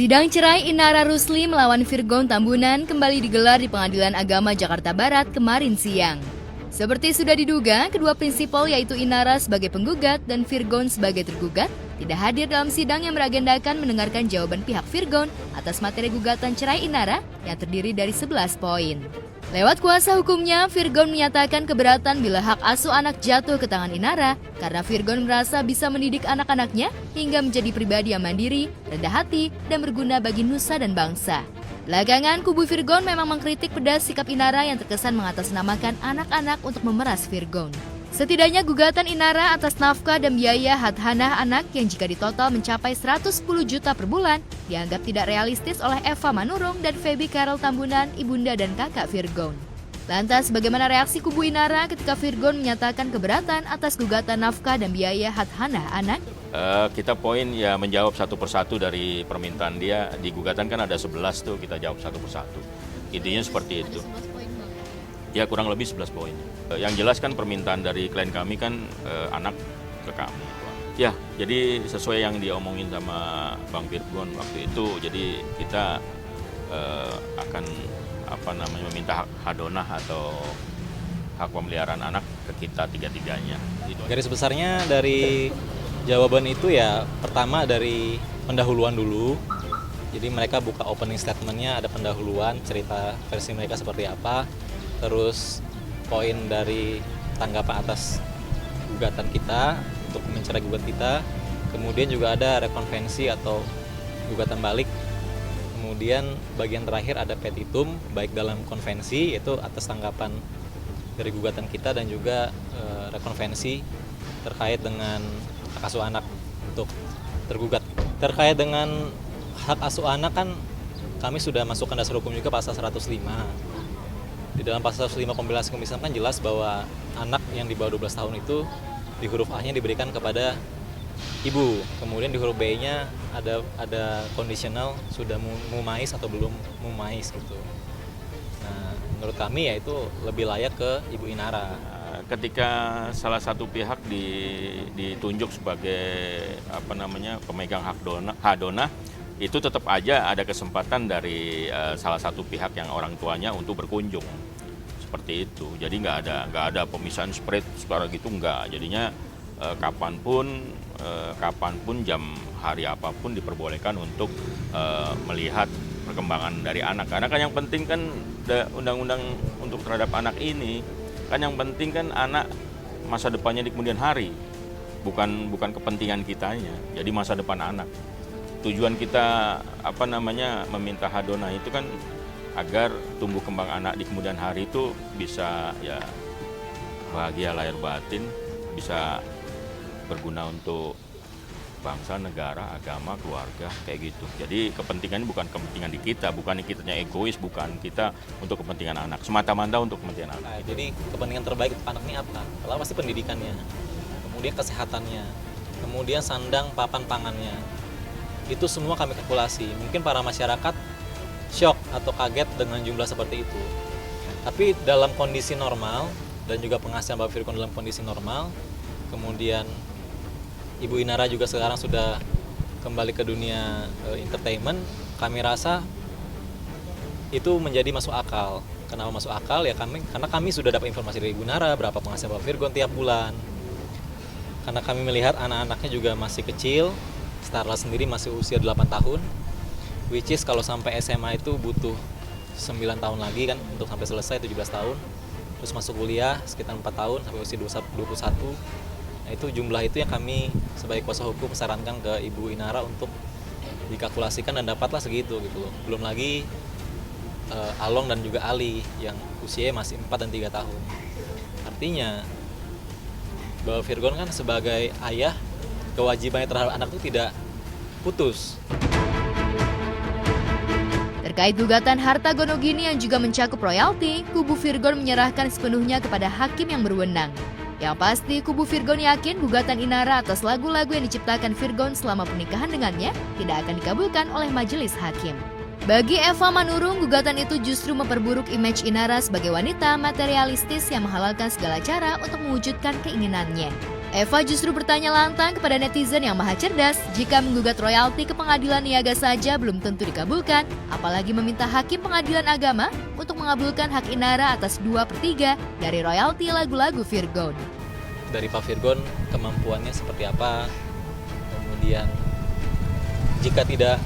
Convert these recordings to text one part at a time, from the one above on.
Sidang cerai Inara Rusli melawan Virgon Tambunan kembali digelar di Pengadilan Agama Jakarta Barat kemarin siang. Seperti sudah diduga, kedua prinsipal yaitu Inara sebagai penggugat dan Virgon sebagai tergugat tidak hadir dalam sidang yang beragendakan mendengarkan jawaban pihak Virgon atas materi gugatan cerai Inara yang terdiri dari 11 poin. Lewat kuasa hukumnya, Virgon menyatakan keberatan bila hak asuh anak jatuh ke tangan Inara karena Virgon merasa bisa mendidik anak-anaknya hingga menjadi pribadi yang mandiri, rendah hati, dan berguna bagi nusa dan bangsa. Belakangan, kubu Virgon memang mengkritik pedas sikap Inara yang terkesan mengatasnamakan anak-anak untuk memeras Virgon. Setidaknya gugatan Inara atas nafkah dan biaya hadhanah anak yang jika ditotal mencapai 110 juta per bulan dianggap tidak realistis oleh Eva Manurung dan Feby Carol Tambunan, ibunda dan kakak Virgon. Lantas bagaimana reaksi kubu Inara ketika Virgon menyatakan keberatan atas gugatan nafkah dan biaya hadhanah anak? Kita poin ya menjawab satu persatu dari permintaan dia. Di gugatan kan ada 11 tuh, kita jawab satu persatu. Intinya seperti itu. Ya kurang lebih 11 poin. Yang jelas kan permintaan dari klien kami kan anak ke kami. Ya, jadi sesuai yang diomongin sama Bang Virgon waktu itu. Jadi kita akan meminta hak hadonah atau hak pemeliharaan anak ke kita tiga-tiganya. Garis besarnya dari jawaban itu ya pertama dari pendahuluan dulu. Jadi mereka buka opening statement-nya, ada pendahuluan, cerita versi mereka seperti apa. Terus poin dari tanggapan atas gugatan kita untuk mencerai gugat kita. Kemudian juga ada rekonvensi atau gugatan balik. Kemudian bagian terakhir ada petitum baik dalam konvensi yaitu atas tanggapan dari gugatan kita dan juga rekonvensi terkait dengan hak asuh anak untuk tergugat. Terkait dengan hak asuh anak kan kami sudah masukkan dasar hukum juga pasal 105. Di dalam pasal 105 pembelaan Komisi 6 kan jelas bahwa anak yang di bawah 12 tahun itu di huruf A-nya diberikan kepada ibu. Kemudian di huruf B-nya ada kondisional sudah mumais atau belum mumais gitu. Nah, menurut kami ya itu lebih layak ke Ibu Inara. Ketika salah satu pihak ditunjuk sebagai pemegang hak hadonah, itu tetap aja ada kesempatan dari salah satu pihak yang orang tuanya untuk berkunjung seperti itu. Jadi nggak ada pemisahan spread sekarang gitu nggak. Jadinya kapanpun jam hari apapun diperbolehkan untuk melihat perkembangan dari anak. Karena kan yang penting kan undang-undang untuk terhadap anak ini kan yang penting kan anak masa depannya di kemudian hari, bukan kepentingan kitanya. Jadi masa depan anak. Tujuan kita meminta hadonah itu kan agar tumbuh kembang anak di kemudian hari itu bisa ya bahagia lahir batin, bisa berguna untuk bangsa, negara, agama, keluarga, kayak gitu. Jadi kepentingannya bukan kepentingan di kita, bukan kitanya egois, bukan kita untuk kepentingan anak, semata-mata untuk kepentingan anak. Nah, jadi kepentingan terbaik untuk anak ini apa? Pertama pasti pendidikannya, kemudian kesehatannya, kemudian sandang papan pangannya. Itu semua kami kalkulasi. Mungkin para masyarakat shock atau kaget dengan jumlah seperti itu. Tapi dalam kondisi normal dan juga penghasilan Bapak Virgon dalam kondisi normal, kemudian Ibu Inara juga sekarang sudah kembali ke dunia entertainment, kami rasa itu menjadi masuk akal. Kenapa masuk akal? Ya karena kami sudah dapat informasi dari Ibu Inara berapa penghasilan Bapak Virgon tiap bulan. Karena kami melihat anak-anaknya juga masih kecil, Starla sendiri masih usia 8 tahun, which is kalau sampai SMA itu butuh 9 tahun lagi kan untuk sampai selesai 17 tahun. Terus masuk kuliah sekitar 4 tahun sampai usia 21. Nah, itu jumlah itu yang kami sebagai kuasa hukum sarankan ke Ibu Inara untuk dikalkulasikan dan dapatlah segitu gitu loh. Belum lagi Along dan juga Ali yang usianya masih 4 dan 3 tahun. Artinya bahwa Virgon kan sebagai ayah kewajibannya terhadap anak itu tidak putus. Terkait gugatan harta gonogini yang juga mencakup royalti, kubu Virgon menyerahkan sepenuhnya kepada hakim yang berwenang. Yang pasti, kubu Virgon yakin gugatan Inara atas lagu-lagu yang diciptakan Virgon selama pernikahan dengannya tidak akan dikabulkan oleh majelis hakim. Bagi Eva Manurung, gugatan itu justru memperburuk image Inara sebagai wanita materialistis yang menghalalkan segala cara untuk mewujudkan keinginannya. Eva justru bertanya lantang kepada netizen yang maha cerdas, jika menggugat royalti ke pengadilan niaga saja belum tentu dikabulkan, apalagi meminta hakim pengadilan agama untuk mengabulkan hak Inara atas 2/3 dari royalti lagu-lagu Virgon. Dari Pak Virgon kemampuannya seperti apa, kemudian jika tidak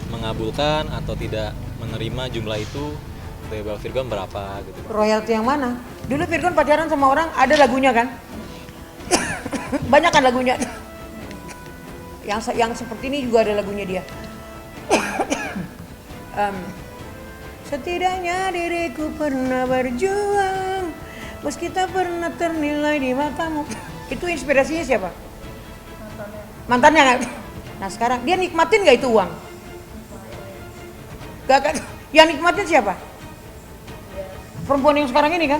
mengabulkan atau tidak menerima jumlah itu, dari Pak Virgon berapa gitu. Royalti yang mana? Dulu Virgon pacaran sama orang, ada lagunya kan? Banyak kan lagunya. Yang seperti ini juga ada lagunya dia. Setidaknya diriku pernah berjuang, meski tak pernah ternilai di matamu. Itu inspirasinya siapa? Mantannya kan? Nah sekarang dia nikmatin gak itu uang? Gak. Yang nikmatin siapa? Perempuan yang sekarang ini kan,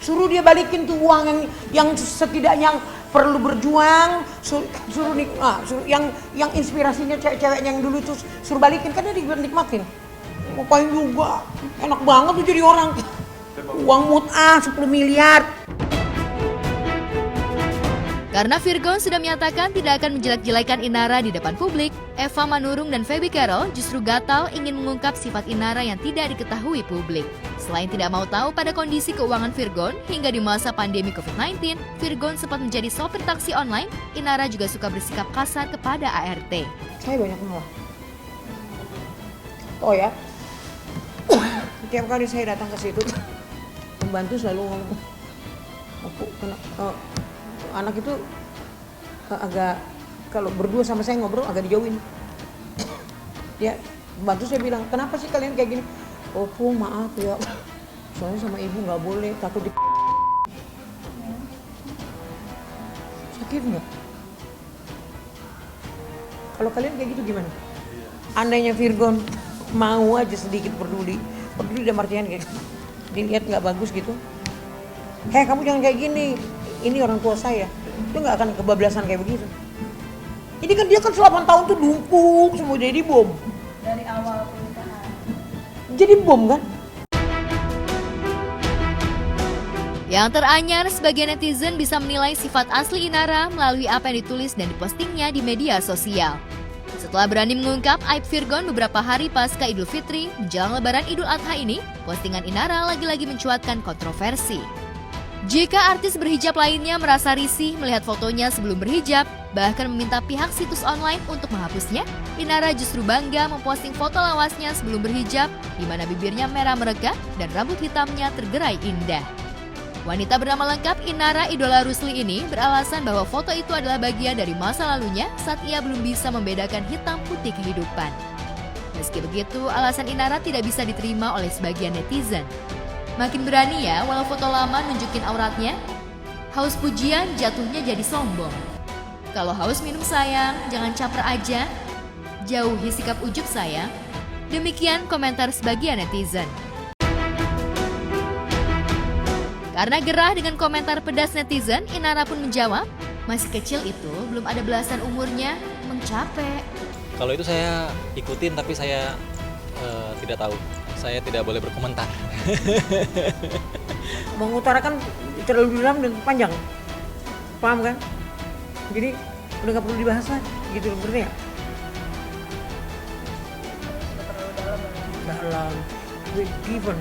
suruh dia balikin tuh uang yang setidaknya perlu berjuang, suruh yang inspirasinya cewek yang dulu tuh suruh balikin, kan dia nikmatin. Ngapain juga, enak banget tuh jadi orang. Uang mut'ah 10 miliar. Karena Virgon sudah menyatakan tidak akan menjelek-jelekan Inara di depan publik, Eva Manurung dan Feby Carol justru gatal ingin mengungkap sifat Inara yang tidak diketahui publik. Selain tidak mau tahu pada kondisi keuangan Virgon, hingga di masa pandemi COVID-19, Virgon sempat menjadi sopir taksi online, Inara juga suka bersikap kasar kepada ART. Saya banyak malah. Oh ya, setiap kali saya datang ke situ, pembantu selalu ngomong, anak itu agak, kalau berdua sama saya ngobrol agak dijauhin. Ya, bantu saya bilang, kenapa sih kalian kayak gini? Oh maaf ya, soalnya sama ibu nggak boleh, takut di. Sakit nggak? Kalau kalian kayak gitu gimana? Andainya Virgon mau aja sedikit peduli dalam artian kayak dilihat nggak bagus gitu. Hei kamu jangan kayak gini. Ini orang tua saya, itu nggak akan kebablasan kayak begitu. Ini kan dia kan 8 tahun tuh dumpuk semua jadi bom. Dari awal pernikahan. Jadi bom kan? Yang teranyar, sebagian netizen bisa menilai sifat asli Inara melalui apa yang ditulis dan dipostingnya di media sosial. Setelah berani mengungkap aib Virgon beberapa hari pasca Idul Fitri, menjelang Lebaran Idul Adha ini, postingan Inara lagi-lagi mencuatkan kontroversi. Jika artis berhijab lainnya merasa risih melihat fotonya sebelum berhijab, bahkan meminta pihak situs online untuk menghapusnya, Inara justru bangga memposting foto lawasnya sebelum berhijab, di mana bibirnya merah mereka dan rambut hitamnya tergerai indah. Wanita bernama lengkap Inara Idola Rusli ini beralasan bahwa foto itu adalah bagian dari masa lalunya saat ia belum bisa membedakan hitam putih kehidupan. Meski begitu, alasan Inara tidak bisa diterima oleh sebagian netizen. Makin berani ya, walau foto lama nunjukin auratnya. Haus pujian jatuhnya jadi sombong. Kalau haus minum sayang, jangan caper aja. Jauhi sikap ujub sayang. Demikian komentar sebagian netizen. Karena gerah dengan komentar pedas netizen, Inara pun menjawab, masih kecil itu, belum ada belasan umurnya, emang capek. Kalau itu saya ikutin tapi saya tidak tahu. Saya tidak boleh berkomentar. Mengutarakan terlalu dalam dan panjang, paham kan? Jadi udah nggak perlu dibahas lah, gitu berarti ya? Dalam, different.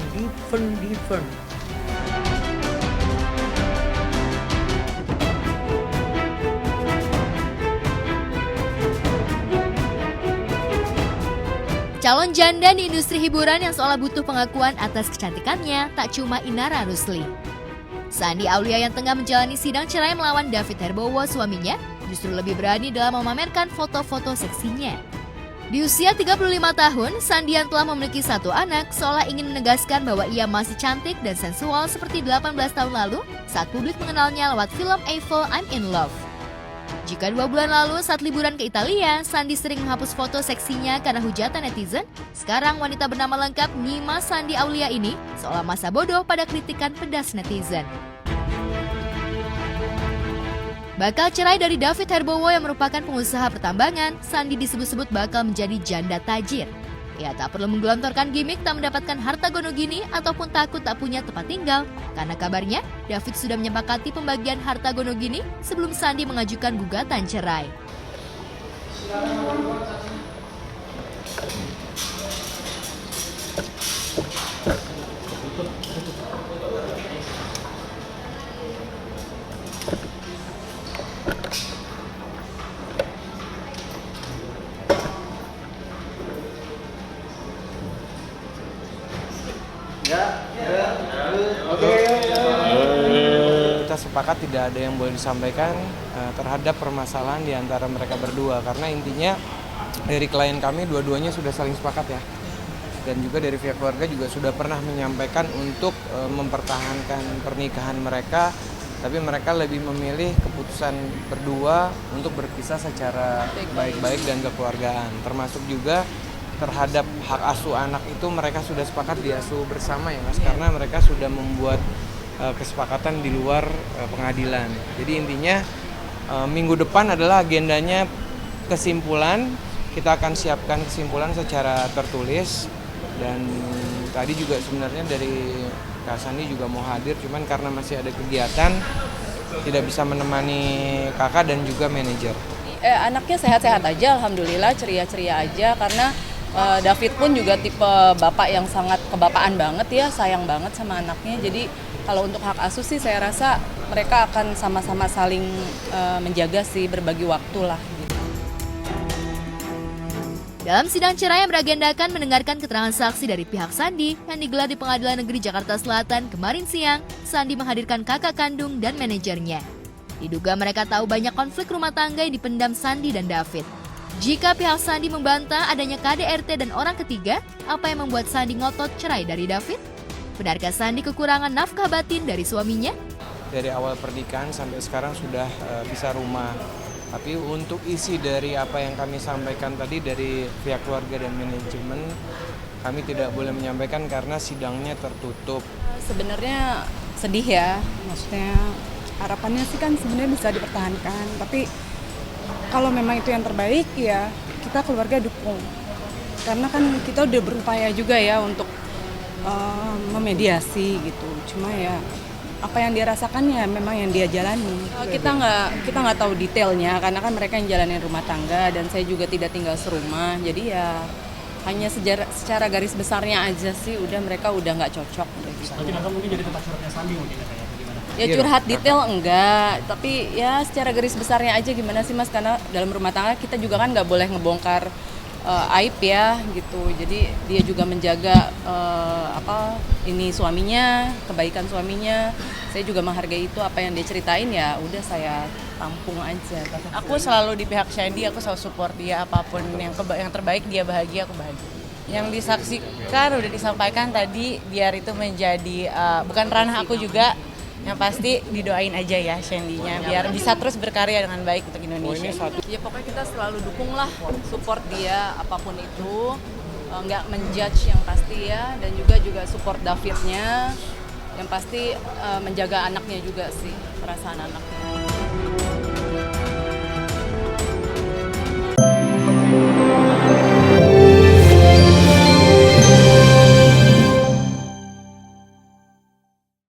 Calon janda di industri hiburan yang seolah butuh pengakuan atas kecantikannya tak cuma Inara Rusli. Sandi Aulia yang tengah menjalani sidang cerai melawan David Herbowo suaminya justru lebih berani dalam memamerkan foto-foto seksinya. Di usia 35 tahun, Sandi yang telah memiliki 1 anak seolah ingin menegaskan bahwa ia masih cantik dan sensual seperti 18 tahun lalu saat publik mengenalnya lewat film Eiffel I'm in Love. Jika 2 bulan lalu saat liburan ke Italia, Sandi sering menghapus foto seksinya karena hujatan netizen, sekarang wanita bernama lengkap Nima Sandi Aulia ini seolah masa bodoh pada kritikan pedas netizen. Bakal cerai dari David Herbowo yang merupakan pengusaha pertambangan, Sandi disebut-sebut bakal menjadi janda tajir. Ia tak perlu menggelontorkan gimmick tak mendapatkan harta gono gini ataupun takut tak punya tempat tinggal. Karena kabarnya, David sudah menyepakati pembagian harta gono gini sebelum Sandi mengajukan gugatan cerai. Kita sepakat tidak ada yang boleh disampaikan terhadap permasalahan di antara mereka berdua, karena intinya dari klien kami dua-duanya sudah saling sepakat ya, dan juga dari pihak keluarga juga sudah pernah menyampaikan untuk mempertahankan pernikahan mereka, tapi mereka lebih memilih keputusan berdua untuk berpisah secara baik-baik dan kekeluargaan, termasuk juga terhadap hak asuh anak itu mereka sudah sepakat diasuh bersama ya Mas, karena mereka sudah membuat kesepakatan di luar pengadilan. Jadi intinya minggu depan adalah agendanya kesimpulan, kita akan siapkan kesimpulan secara tertulis, dan tadi juga sebenarnya dari Kak Sandi juga mau hadir, cuman karena masih ada kegiatan tidak bisa menemani kakak dan juga manajer. Anaknya sehat-sehat aja, alhamdulillah, ceria-ceria aja, karena David pun juga tipe bapak yang sangat kebapaan banget ya, sayang banget sama anaknya. Jadi kalau untuk hak asuh sih saya rasa mereka akan sama-sama saling menjaga sih, berbagi waktu lah. Gitu. Dalam sidang cerai yang beragendakan mendengarkan keterangan saksi dari pihak Sandi yang digelar di Pengadilan Negeri Jakarta Selatan kemarin siang, Sandi menghadirkan kakak kandung dan manajernya. Diduga mereka tahu banyak konflik rumah tangga yang dipendam Sandi dan David. Jika pihak Sandi membantah adanya KDRT dan orang ketiga, apa yang membuat Sandi ngotot cerai dari David? Benarkah Sandi kekurangan nafkah batin dari suaminya? Dari awal pernikahan sampai sekarang sudah bisa rumah. Tapi untuk isi dari apa yang kami sampaikan tadi dari pihak keluarga dan manajemen, kami tidak boleh menyampaikan karena sidangnya tertutup. Sebenarnya sedih ya, maksudnya harapannya sih kan sebenarnya bisa dipertahankan, tapi kalau memang itu yang terbaik ya kita keluarga dukung, karena kan kita udah berupaya juga ya untuk memediasi gitu. Cuma ya apa yang dia rasakan ya memang yang dia jalani. Kita nggak tahu detailnya karena kan mereka yang jalanin rumah tangga dan saya juga tidak tinggal serumah. Jadi ya hanya secara garis besarnya aja sih udah mereka udah nggak cocok. Gitu. Mungkin jadi tempat curhatnya Sandi mungkin ya kayak gimana? Ya curhat detail enggak, tapi ya secara garis besarnya aja gimana sih Mas, karena dalam rumah tangga kita juga kan nggak boleh ngebongkar aib ya gitu. Jadi dia juga menjaga ini suaminya, kebaikan suaminya. Saya juga menghargai itu, apa yang dia ceritain ya udah saya tampung aja. Aku selalu di pihak Shandy, aku selalu support dia apapun yang terbaik, dia bahagia, aku bahagia. Yang disaksikan udah disampaikan tadi, biar itu menjadi bukan ranah aku juga. Yang pasti didoain aja ya Shandy-nya biar bisa terus berkarya dengan baik untuk Indonesia. Ya pokoknya kita selalu dukung lah, support dia apapun itu, nggak menjudge yang pasti ya, dan juga support Davidnya, yang pasti menjaga anaknya juga sih, perasaan anaknya.